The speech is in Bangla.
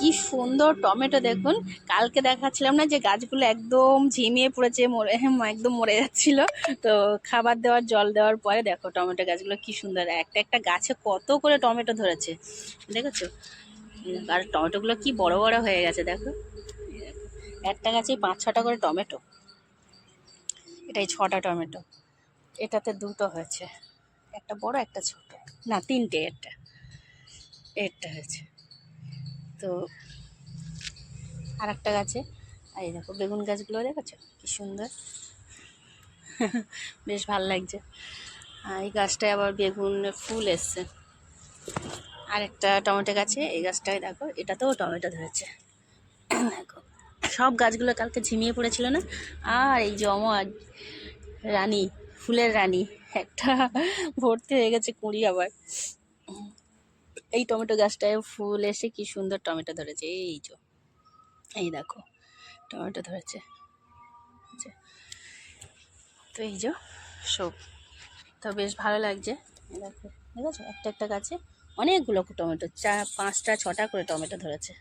কি সুন্দর টমেটো দেখুন। কালকে দেখাচ্ছিলাম না যে গাছগুলো একদম ঝিমিয়ে পড়েছে, মরে একদম মরে যাচ্ছিল। তো খাবার দেওয়ার জল দেওয়ার পরে দেখো টমেটো গাছগুলো কি সুন্দর, একটা একটা গাছে কত করে টমেটো ধরেছে দেখেছো। আর টমেটোগুলো কি বড় বড় হয়ে গেছে দেখো, একটা গাছে 5-6টা করে টমেটো। এটাই 6টা টমেটো, এটাতে দুটো হয়েছে, একটা বড় একটা ছোট, না 3টে, একটা হয়েছে। তো আর একটা গাছে এই দেখো বেগুন গাছগুলো দেখেছো কি সুন্দর, বেশ ভালো লাগছে। আর এই গাছটায় আবার বেগুন ফুল এসছে। আর একটা টমেটো গাছে, এই গাছটায় দেখো এটাতেও টমেটো ধরেছে দেখো। সব গাছগুলো কালকে ঝিমিয়ে পড়েছিল না। আর এই যে রানী, ফুলের রানী একটা ভর্তি হয়ে গেছে কুঁড়ি আবার। এই টমেটো গাছটায় ফুল এসে কি সুন্দর টমেটো ধরেছে, এই যে এই দেখো টমেটো ধরেছে। তো এই যে সব, তো বেশ ভালো লাগছে। দেখো দেখেছো একটা একটা গাছে অনেকগুলো টমেটো, 5টা 6টা করে টমেটো ধরেছে।